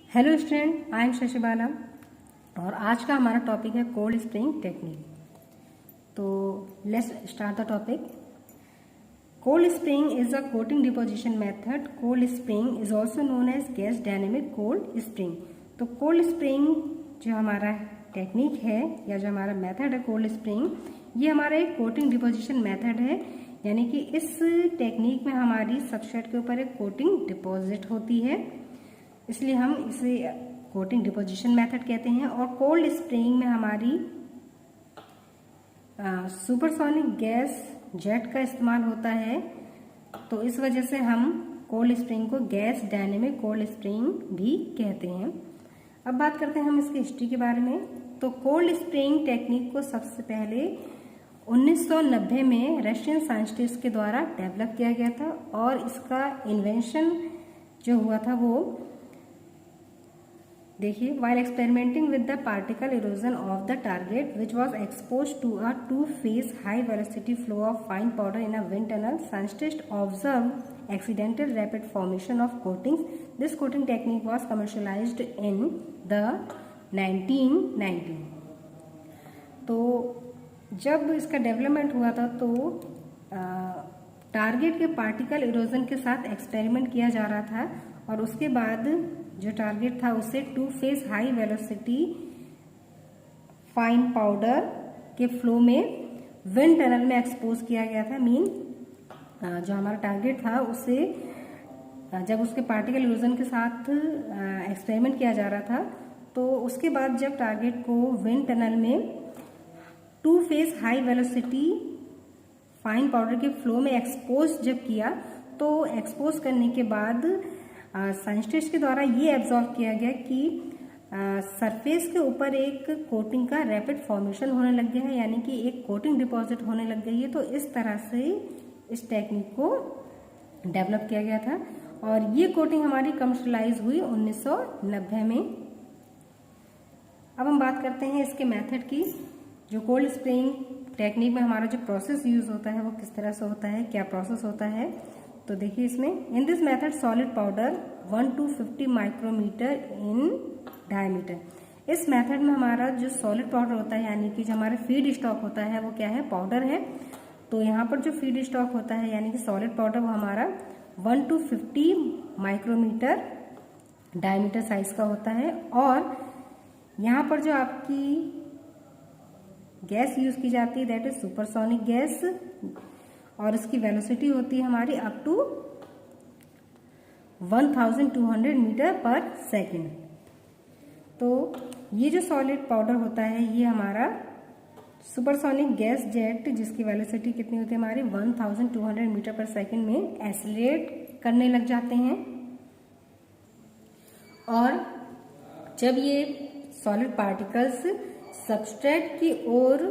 Hello student, I am Shashi Bala और आज का हमारा टॉपिक है कोल्ड स्प्रिंग टेक्निक। तो let's start the topic. Cold spring is a coating deposition method. Cold spring is also known as gas dynamic cold spring. तो cold spring जो हमारा technique है या जो हमारा मेथड है कोल्ड स्प्रिंग, ये हमारा एक कोटिंग डिपोजिशन मेथड है, यानी कि इस टेक्निक में हमारी सबस्ट्रेट के ऊपर एक कोटिंग डिपॉजिट होती है, इसलिए हम इसे कोटिंग डिपोजिशन मेथड कहते हैं। और कोल्ड स्प्रिंग में हमारी सुपरसोनिक गैस जेट का इस्तेमाल होता है, तो इस वजह से हम कोल्ड स्प्रिंग को गैस डायनेमिक कोल्ड स्प्रिंग भी कहते हैं। अब बात करते हैं हम इसकी हिस्ट्री के बारे में। तो कोल्ड स्प्रिंग टेक्निक को सबसे पहले 1990 में रशियन साइंटिस्ट के द्वारा डेवलप किया गया था और इसका इन्वेंशन जो हुआ था वो देखिए, while experimenting with the particle erosion of the target which was exposed to a two-phase high-velocity flow of fine powder in a wind tunnel, scientists observed accidental rapid formation of coatings. This coating technique was commercialized in the 1990. तो जब इसका development हुआ था तो target के particle erosion के साथ experiment किया जा रहा था और उसके बाद जो टारगेट था उसे two phase high velocity fine powder के फ्लो में विंड टनल में एक्सपोज किया गया था। जो हमारा टारगेट था उसे जब उसके पार्टिकल इरोजन के साथ एक्सपेरिमेंट किया जा रहा था, तो उसके बाद जब टारगेट को विंड टनल में two phase high velocity fine powder के फ्लो में एक्सपोज जब किया, तो एक्सपोज करने के बाद साइंटिस्ट के द्वारा ये एब्जॉर्व किया गया कि सरफेस के ऊपर एक कोटिंग का रैपिड फॉर्मेशन होने लग गया है, यानी कि एक कोटिंग डिपॉजिट होने लग गई है। तो इस तरह से इस टेक्निक को डेवलप किया गया था और ये कोटिंग हमारी कमर्शलाइज हुई 1990 में। अब हम बात करते हैं इसके मेथड की। जो कोल्ड स्प्रिंग टेक्निक में हमारा जो प्रोसेस यूज होता है वो किस तरह से होता है, क्या प्रोसेस होता है, तो देखिए इसमें in this method solid powder 1 to 50 micrometre in diameter. इस मेथड में हमारा जो सॉलिड पाउडर होता है, यानी कि जो हमारा फीड स्टॉक होता है वो क्या है, पाउडर है। तो यहाँ पर जो फीड स्टॉक होता है यानी कि सॉलिड पाउडर वो हमारा 1 to 50 माइक्रोमीटर डायमीटर साइज का होता है। और यहाँ पर जो आपकी गैस यूज की जाती है दैट इज सुपरसोनिक गैस और इसकी वेलोसिटी होती है हमारी अप टू 1200 मीटर पर सेकेंड। तो ये जो सॉलिड पाउडर होता है ये हमारा सुपरसोनिक गैस जेट, जिसकी वेलोसिटी कितनी होती है हमारी 1200 मीटर पर सेकेंड में एक्सेलरेट करने लग जाते हैं। और जब ये सॉलिड पार्टिकल्स सबस्ट्रेट की ओर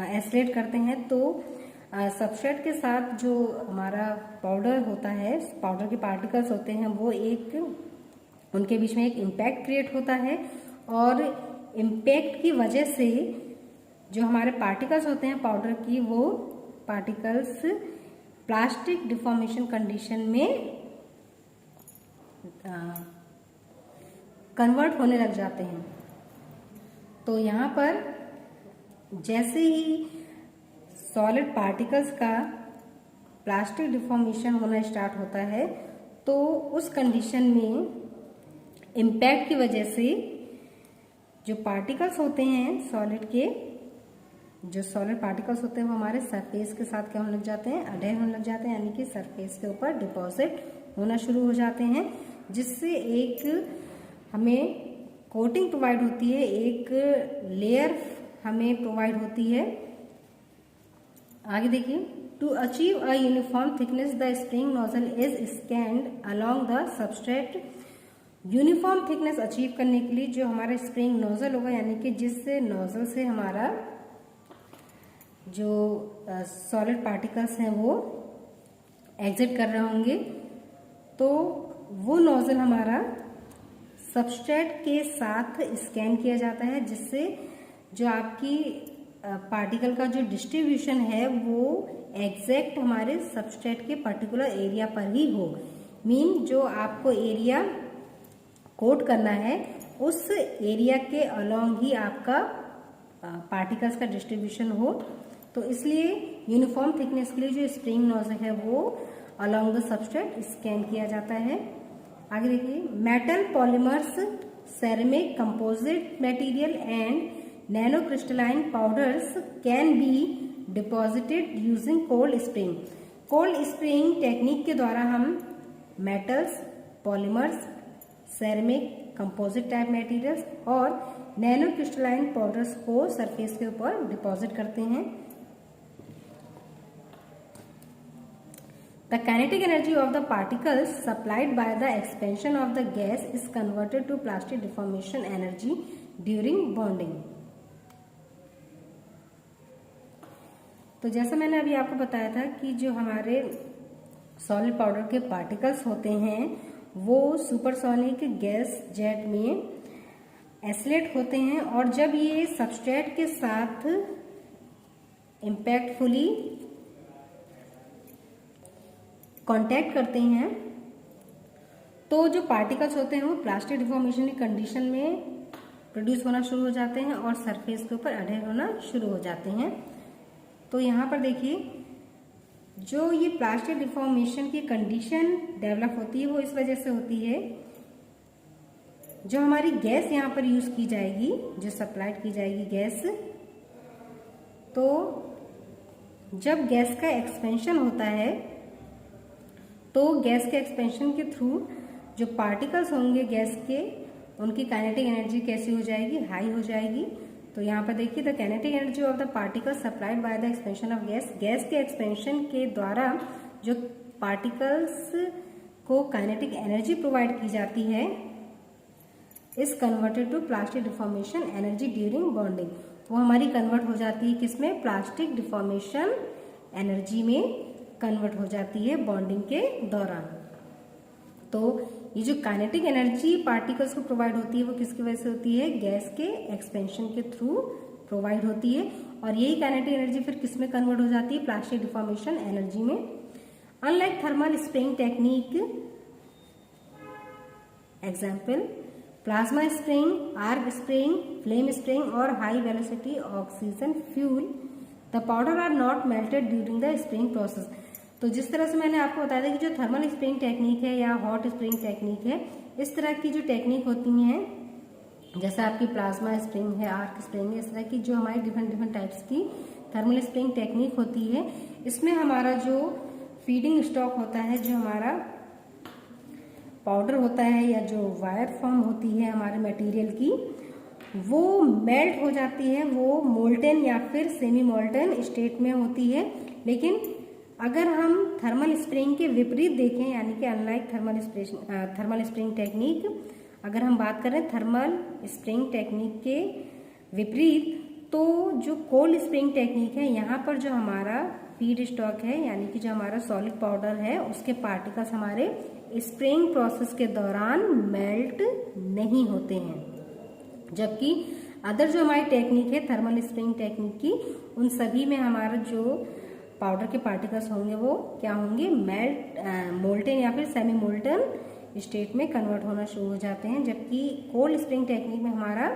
एक्सेलरेट करते हैं तो सबस्ट्रेट के साथ जो हमारा पाउडर होता है, पाउडर के पार्टिकल्स होते हैं, वो एक उनके बीच में एक इम्पैक्ट क्रिएट होता है और इम्पैक्ट की वजह से जो हमारे पार्टिकल्स होते हैं पाउडर की, वो पार्टिकल्स प्लास्टिक डिफॉर्मेशन कंडीशन में कन्वर्ट होने लग जाते हैं। तो यहाँ पर जैसे ही सॉलिड पार्टिकल्स का प्लास्टिक डिफॉर्मेशन होना स्टार्ट होता है, तो उस कंडीशन में इम्पैक्ट की वजह से जो पार्टिकल्स होते हैं सॉलिड के, जो सॉलिड पार्टिकल्स होते हैं वो हमारे सरफेस के साथ क्या होने लग जाते हैं, अडेयर होने लग जाते हैं, यानी कि सरफेस के ऊपर डिपॉजिट होना शुरू हो जाते हैं, जिससे एक हमें कोटिंग प्रोवाइड होती है, एक लेयर हमें प्रोवाइड होती है। आगे देखिए, to achieve a uniform thickness the spring nozzle is scanned along the substrate. Uniform thickness achieve करने के लिए जो हमारा स्प्रिंग नोजल होगा, यानी कि जिससे नोजल से हमारा जो सॉलिड पार्टिकल्स हैं वो एग्जिट कर रहे होंगे, तो वो नोजल हमारा सबस्ट्रेट के साथ स्कैन किया जाता है, जिससे जो आपकी पार्टिकल का जो डिस्ट्रीब्यूशन है वो एग्जैक्ट हमारे सबस्ट्रेट के पर्टिकुलर एरिया पर ही हो। जो आपको एरिया कोट करना है उस एरिया के अलोंग ही आपका पार्टिकल्स का डिस्ट्रीब्यूशन हो। तो इसलिए यूनिफॉर्म थिकनेस के लिए जो स्प्रिंग नोजल है वो अलोंग द सबस्ट्रेट स्कैन किया जाता है। आगे देखिए, metal, polymers, ceramic, composite material and nano crystalline powders can be deposited using cold spring. Cold spring technique के द्वारा हम metals, polymers, ceramic, composite type materials और नैनो क्रिस्टलाइन पाउडर्स को सरफेस के ऊपर डिपॉजिट करते हैं। The kinetic energy of the particles supplied by the expansion of the gas is converted to plastic deformation energy during bonding। तो जैसा मैंने अभी आपको बताया था कि जो हमारे सॉलिड पाउडर के पार्टिकल्स होते हैं वो सुपरसोनिक गैस जेट में एसिलेट होते हैं, और जब ये सबस्ट्रेट के साथ इम्पैक्टफुली कांटेक्ट करते हैं तो जो पार्टिकल्स होते हैं वो प्लास्टिक डिफॉर्मेशन की कंडीशन में प्रोड्यूस होना शुरू हो जाते हैं और सरफेस के ऊपर अडहेर होना शुरू हो जाते हैं। तो यहाँ पर देखिए, जो ये प्लास्टिक डिफॉर्मेशन की कंडीशन डेवलप होती है वो इस वजह से होती है, जो हमारी गैस यहाँ पर यूज की जाएगी, जो सप्लाइड की जाएगी गैस, तो जब गैस का एक्सपेंशन होता है तो गैस के एक्सपेंशन के थ्रू जो पार्टिकल्स होंगे गैस के, उनकी काइनेटिक एनर्जी कैसी हो जाएगी, हाई हो जाएगी। तो यहाँ पर देखिए, the kinetic energy of the particles supplied by the expansion of gas, gas के एक्सपेंशन के द्वारा जो पार्टिकल्स को काइनेटिक एनर्जी प्रोवाइड की जाती है is converted to plastic deformation energy during bonding. वो हमारी कन्वर्ट हो जाती है किसमें, प्लास्टिक डिफॉर्मेशन एनर्जी में कन्वर्ट हो जाती है बॉन्डिंग के दौरान। तो ये जो काइनेटिक एनर्जी पार्टिकल्स को प्रोवाइड होती है वो किसकी वजह से होती है, गैस के एक्सपेंशन के थ्रू प्रोवाइड होती है, और यही काइनेटिक एनर्जी फिर किसमें कन्वर्ट हो जाती है, प्लास्टिक डिफॉर्मेशन एनर्जी में। Unlike thermal spring technique, example plasma spring, arc spring, flame spring और high velocity oxygen fuel, the powder are not melted during the spring process. तो जिस तरह से मैंने आपको बताया था कि जो थर्मल स्प्रिंग टेक्निक है या हॉट स्प्रिंग टेक्निक है, इस तरह की जो टेक्निक होती हैं, जैसे आपकी प्लाज्मा स्प्रिंग है, आर्क स्प्रिंग है, इस तरह की जो हमारी डिफरेंट टाइप्स की थर्मल स्प्रिंग टेक्निक होती है, इसमें हमारा जो फीडिंग स्टॉक होता है, जो हमारा पाउडर होता है या जो वायर फॉर्म होती है हमारे मटेरियल की, वो मेल्ट हो जाती है, वो मोल्टन या फिर सेमी मोल्टन स्टेट में होती है। लेकिन अगर हम थर्मल स्प्रिंग के विपरीत देखें, यानी कि अनलाइक थर्मल स्प्रिंग टेक्निक, अगर हम बात करें थर्मल स्प्रिंग टेक्निक के विपरीत, तो जो कोल्ड स्प्रिंग टेक्निक है, यहाँ पर जो हमारा फीड स्टॉक है, यानी कि जो हमारा सॉलिड पाउडर है, उसके पार्टिकल्स हमारे स्प्रिंग प्रोसेस के दौरान मेल्ट नहीं होते हैं, जबकि अदर जो हमारी टेक्निक है थर्मल स्प्रिंग टेक्निक की, उन सभी में हमारा जो पाउडर के पार्टिकल्स होंगे वो क्या होंगे, मोल्टन या फिर सेमी मोल्टन स्टेट में कन्वर्ट होना शुरू हो जाते हैं, जबकि कोल्ड स्प्रिंग टेक्निक में हमारा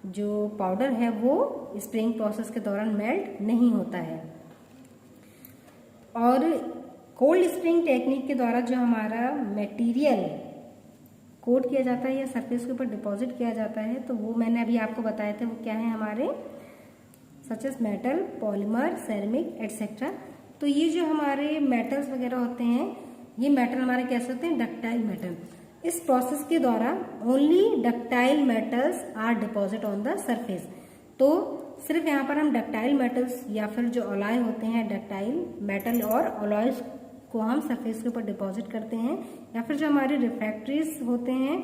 जो पाउडर है वो स्प्रिंग प्रोसेस के दौरान मेल्ट नहीं होता है। और कोल्ड स्प्रिंग टेक्निक के द्वारा जो हमारा मटेरियल कोट किया जाता है या सरफेस के ऊपर डिपॉजिट किया जाता है, तो वो मैंने अभी आपको बताया था, वो क्या है हमारे such as metal, polymer, ceramic etcetera. तो ये जो हमारे मेटल्स वगैरह होते हैं, ये मेटल हमारे कैसे होते हैं, डक्टाइल मेटल। इस प्रोसेस के द्वारा only ductile metals are deposit on the surface. तो सिर्फ यहाँ पर हम डक्टाइल मेटल्स या फिर जो अलॉय होते हैं, डक्टाइल मेटल और अलॉयज को हम सरफेस के ऊपर डिपॉजिट करते हैं, या फिर जो हमारे रिफ्रैक्टरीज होते हैं,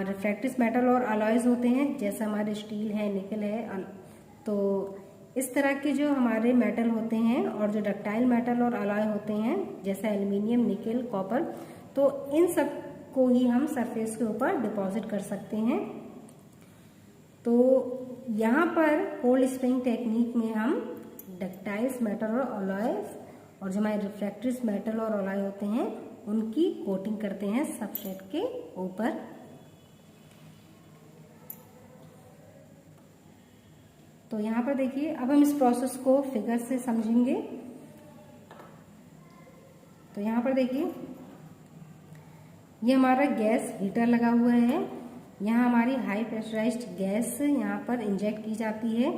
रिफ्रैक्टरीज मेटल और अलॉयज होते हैं, जैसे हमारे स्टील है, निकल है, तो इस तरह के जो हमारे मेटल होते हैं और जो डक्टाइल मेटल और अलॉय होते हैं, जैसे एल्युमिनियम, निकल, कॉपर, तो इन सब को ही हम सरफेस के ऊपर डिपॉजिट कर सकते हैं। तो यहाँ पर कोल्ड स्प्रिंग टेक्निक में हम डक्टाइल्स मेटल और अलॉयज और जो हमारे रिफ्रैक्टरीज मेटल और अलॉय होते हैं उनकी कोटिंग करते हैं सबस्ट्रेट के ऊपर। तो यहाँ पर देखिए, अब हम इस प्रोसेस को फिगर से समझेंगे। तो यहाँ पर देखिए, ये हमारा गैस हीटर लगा हुआ है। यहाँ हमारी हाई प्रेशराइज्ड गैस यहाँ पर इंजेक्ट की जाती है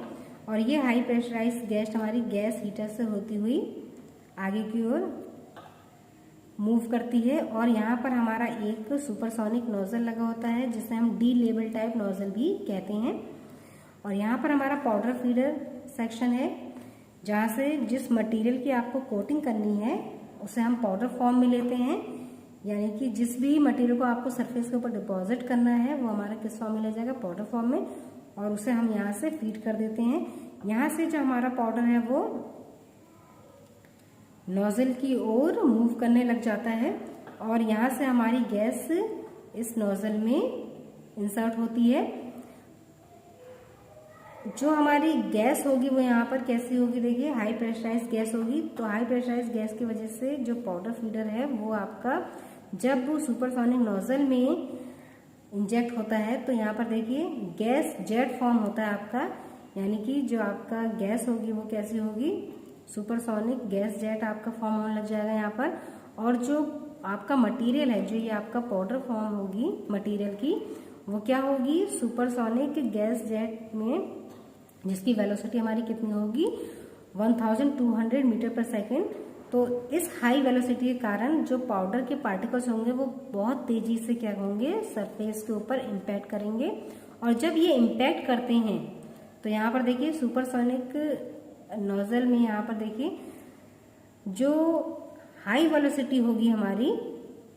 और ये हाई प्रेशराइज्ड गैस हमारी गैस हीटर से होती हुई आगे की ओर मूव करती है। और यहाँ पर हमारा एक सुपरसोनिक नोजल लगा होता है जिसे हम डी लेवल टाइप नोजल भी कहते हैं। और यहाँ पर हमारा पाउडर फीडर सेक्शन है, जहाँ से जिस मटेरियल की आपको कोटिंग करनी है उसे हम पाउडर फॉर्म में लेते हैं। यानी कि जिस भी मटेरियल को आपको सरफेस के ऊपर डिपॉजिट करना है वो हमारा किस फॉर्म में ले जाएगा, पाउडर फॉर्म में, और उसे हम यहाँ से फीड कर देते हैं। यहाँ से जो हमारा पाउडर है वो नोजल की ओर मूव करने लग जाता है और यहाँ से हमारी गैस इस नोजल में इंसर्ट होती है। जो हमारी गैस होगी वो यहाँ पर कैसी होगी, देखिए हाई प्रेशराइज्ड गैस होगी। तो हाई प्रेशराइज्ड गैस की वजह से जो पाउडर फीडर है वो आपका जब वो सुपरसोनिक नोजल में इंजेक्ट होता है तो यहाँ पर देखिए गैस जेट फॉर्म होता है आपका। यानी कि जो आपका गैस होगी वो कैसी होगी, सुपरसोनिक गैस जेट आपका फॉर्म होने लग जाएगा यहाँ पर। और जो आपका मटेरियल है, जो ये आपका पाउडर फॉर्म होगी मटेरियल की, वो क्या होगी, सुपरसोनिक गैस जेट में, जिसकी वेलोसिटी हमारी कितनी होगी 1200 मीटर पर सेकेंड। तो इस हाई वेलोसिटी के कारण जो पाउडर के पार्टिकल्स होंगे वो बहुत तेजी से क्या होंगे, सरफेस के ऊपर इम्पैक्ट करेंगे। और जब ये इम्पैक्ट करते हैं तो यहाँ पर देखिए सुपरसोनिक नोजल में यहाँ पर देखिए जो हाई वेलोसिटी होगी हमारी,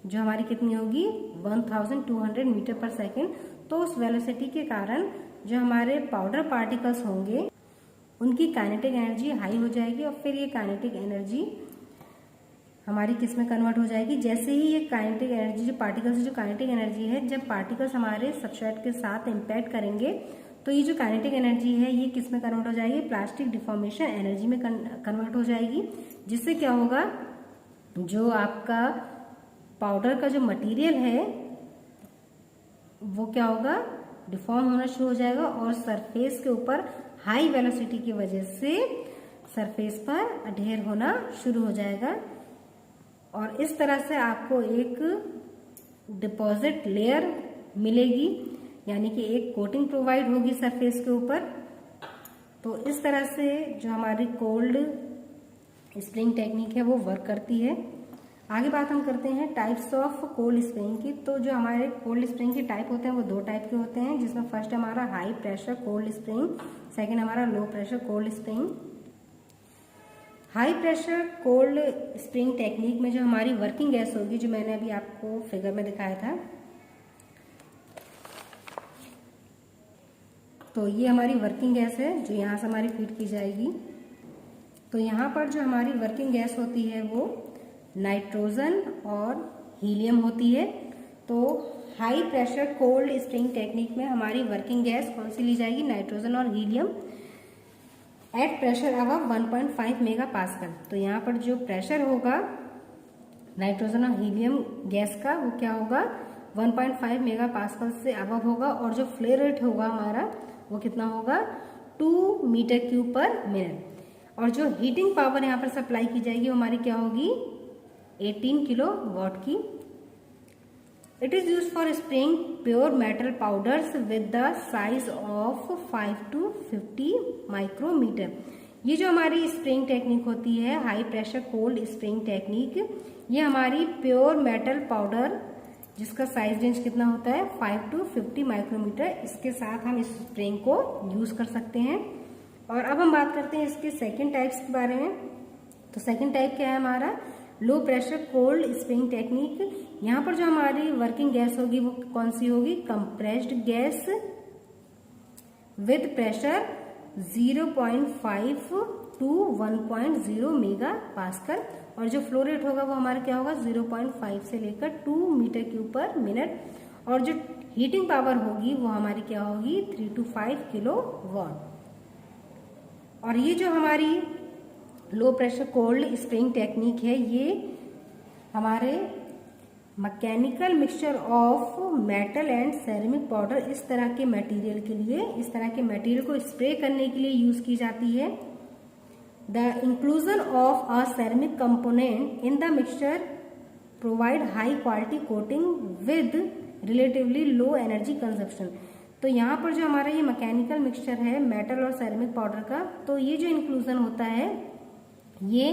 जो हमारी कितनी होगी 1200 मीटर पर सेकेंड। तो उस वेलोसिटी के कारण जो हमारे पाउडर पार्टिकल्स होंगे उनकी काइनेटिक एनर्जी हाई हो जाएगी और फिर ये काइनेटिक एनर्जी हमारी किस में कन्वर्ट हो जाएगी, जैसे ही ये काइनेटिक एनर्जी जो पार्टिकल्स जो काइनेटिक एनर्जी है, जब पार्टिकल्स हमारे सबस्ट्रेट के साथ इम्पैक्ट करेंगे तो ये जो काइनेटिक एनर्जी है ये किस में कन्वर्ट हो जाएगी, प्लास्टिक डिफॉर्मेशन एनर्जी में कन्वर्ट हो जाएगी। जिससे क्या होगा, जो आपका पाउडर का जो मटेरियल है वो क्या होगा, डिफॉर्म होना शुरू हो जाएगा और सरफेस के ऊपर हाई वेलोसिटी की वजह से सरफेस पर अढेर होना शुरू हो जाएगा। और इस तरह से आपको एक डिपॉजिट लेयर मिलेगी, यानी कि एक कोटिंग प्रोवाइड होगी सरफेस के ऊपर। तो इस तरह से जो हमारी कोल्ड स्प्रिंग टेक्निक है वो वर्क करती है। आगे बात हम करते हैं टाइप्स ऑफ कोल्ड स्प्रिंग की। तो जो हमारे कोल्ड स्प्रिंग के टाइप होते हैं वो दो टाइप के होते हैं, जिसमें फर्स्ट हमारा high pressure cold spring, second हमारा low pressure cold spring. High pressure cold spring technique में जो हमारी वर्किंग गैस होगी, जो मैंने अभी आपको फिगर में दिखाया था, तो ये हमारी वर्किंग गैस है जो यहाँ से हमारी फीड की जाएगी। तो यहाँ पर जो हमारी वर्किंग गैस होती है वो नाइट्रोजन और हीलियम होती है। तो high pressure cold spring technique में हमारी वर्किंग गैस कौन सी ली जाएगी, नाइट्रोजन और helium at pressure above 1.5 mega pascal. तो यहाँ पर जो प्रेशर होगा नाइट्रोजन और हीलियम गैस का वो क्या होगा, 1.5 मेगा पास्कल से अबव होगा। और जो फ्लेयर रेट होगा हमारा वो कितना होगा, 2 मीटर क्यूब पर मिनट। और जो हीटिंग पावर यहाँ पर सप्लाई की जाएगी वो हमारी क्या होगी, 18 किलो वाट की। It is use for spring pure metal powders with the size of 5 to 50 micrometre. ये जो हमारी स्प्रिंग टेक्निक होती है, high pressure cold spring technique, ये हमारी प्योर मेटल पाउडर जिसका साइज रेंज कितना होता है 5 to 50 माइक्रोमीटर, इसके साथ हम इस स्प्रिंग को यूज कर सकते हैं। और अब हम बात करते हैं इसके सेकेंड टाइप्स के बारे में। तो सेकेंड टाइप क्या है हमारा, low pressure cold spring technique. यहाँ पर जो हमारी वर्किंग गैस होगी वो कौन सी होगी, compressed gas with pressure 0.5 to 1.0 mega pascal. और जो फ्लो रेट होगा वो हमारा क्या होगा, 0.5 से लेकर 2 मीटर क्यूब पर मिनट। और जो हीटिंग पावर होगी वो हमारी क्या होगी, 3 to 5 किलो वाट। और ये जो हमारी लो प्रेशर कोल्ड स्प्रिंग टेक्निक है ये हमारे mechanical mixture of metal and ceramic powder इस तरह के मटेरियल के लिए, इस तरह के मटेरियल को स्प्रे करने के लिए यूज की जाती है। The inclusion of a ceramic component in the mixture provide high quality coating with relatively low energy consumption. तो यहाँ पर जो हमारा ये मैकेनिकल मिक्सचर है मेटल और सेरेमिक पाउडर का, तो ये जो इंक्लूजन होता है ये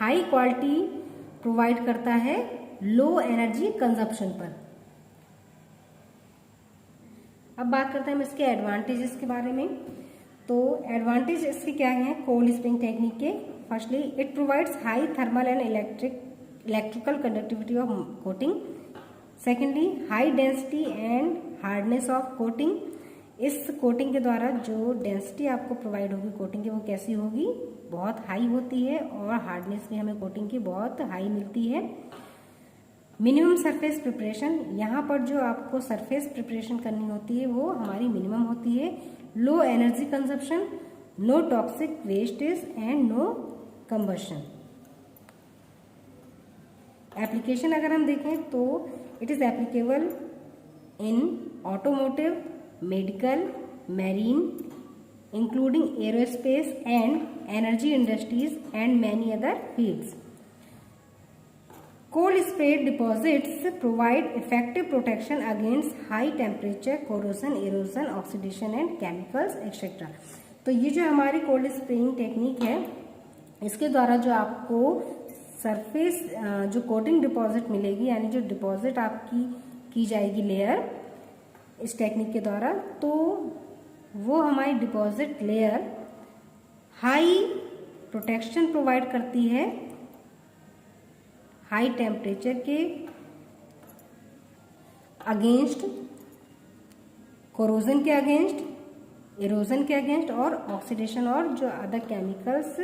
हाई क्वालिटी प्रोवाइड करता है लो एनर्जी कंजप्शन पर। अब बात करते हैं हम इसके एडवांटेजेस के बारे में। तो एडवांटेज इसके क्या हैं कोल्ड स्प्रिंग टेक्निक के? Firstly it provides high thermal and electrical conductivity of coating. Secondly high density and hardness of coating. इस कोटिंग के द्वारा जो डेंसिटी आपको प्रोवाइड होगी कोटिंग की वो कैसी होगी? बहुत हाई होती है और हार्डनेस भी हमें कोटिंग की बहुत हाई मिलती है। मिनिमम सरफेस प्रिपरेशन, यहाँ पर जो आपको सरफेस प्रिपरेशन करनी होती है वो हमारी मिनिमम होती है। Low energy consumption, no toxic wastage and no combustion. Application अगर हम देखें तो it is applicable in automotive, medical, marine including aerospace and energy industries and many other fields. Cold sprayed deposits provide effective protection against high temperature, corrosion, erosion, oxidation and chemicals etc. तो ये जो हमारी cold spraying technique है इसके द्वारा जो आपको surface जो कोटिंग डिपॉजिट मिलेगी, यानी जो डिपॉजिट आपकी की जाएगी लेयर इस टेक्निक के द्वारा, तो वो हमारी deposit layer high protection provide करती है हाई टेम्परेचर के अगेंस्ट, कोरोजन के अगेंस्ट, इरोजन के अगेंस्ट और ऑक्सीडेशन और जो अदर केमिकल्स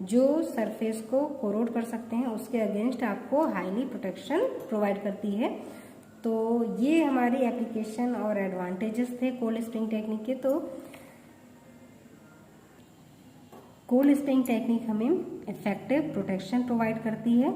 जो सरफेस को कोरोड कर सकते हैं उसके अगेंस्ट आपको हाईली प्रोटेक्शन प्रोवाइड करती है। तो ये हमारी एप्लीकेशन और एडवांटेजेस थे कोल्ड स्प्रिंग टेक्निक के। तो कोल्ड स्प्रिंग टेक्निक हमें इफेक्टिव प्रोटेक्शन प्रोवाइड करती है